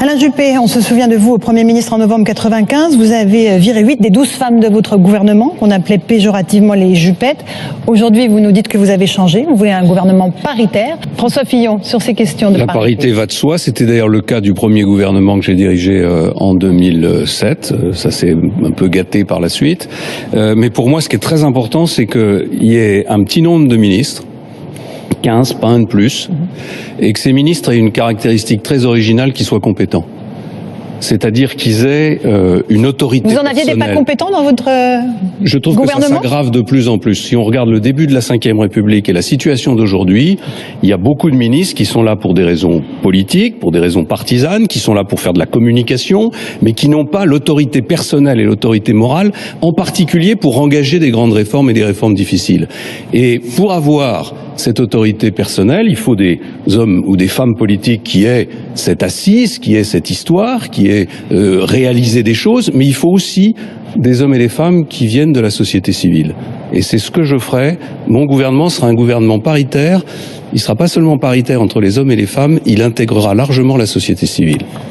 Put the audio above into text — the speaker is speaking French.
Alain Juppé, on se souvient de vous au Premier ministre en novembre 95. Vous avez viré 8 des 12 femmes de votre gouvernement, qu'on appelait péjorativement les Juppettes. Aujourd'hui, vous nous dites que vous avez changé. Vous voulez un gouvernement paritaire. François Fillon, sur ces questions de parité. La parité va de soi. C'était d'ailleurs le cas du premier gouvernement que j'ai dirigé en 2007. Ça s'est un peu gâté par la suite. Mais pour moi, ce qui est très important, c'est qu'il y ait un petit nombre de ministres, 15, pas un de plus, et que ces ministres aient une caractéristique très originale, qu'ils soient compétents. C'est-à-dire qu'ils aient une autorité personnelle. Vous en aviez des pas compétents dans votre Je trouve que ça s'aggrave de plus en plus. Si on regarde le début de la Ve République et la situation d'aujourd'hui, il y a beaucoup de ministres qui sont là pour des raisons politiques, pour des raisons partisanes, qui sont là pour faire de la communication, mais qui n'ont pas l'autorité personnelle et l'autorité morale, en particulier pour engager des grandes réformes et des réformes difficiles. Et pour avoir cette autorité personnelle, il faut des hommes ou des femmes politiques qui aient cette assise, qui aient cette histoire, qui aient réalisé des choses, mais il faut aussi des hommes et des femmes qui viennent de la société civile. Et c'est ce que je ferai. Mon gouvernement sera un gouvernement paritaire. Il ne sera pas seulement paritaire entre les hommes et les femmes, il intégrera largement la société civile.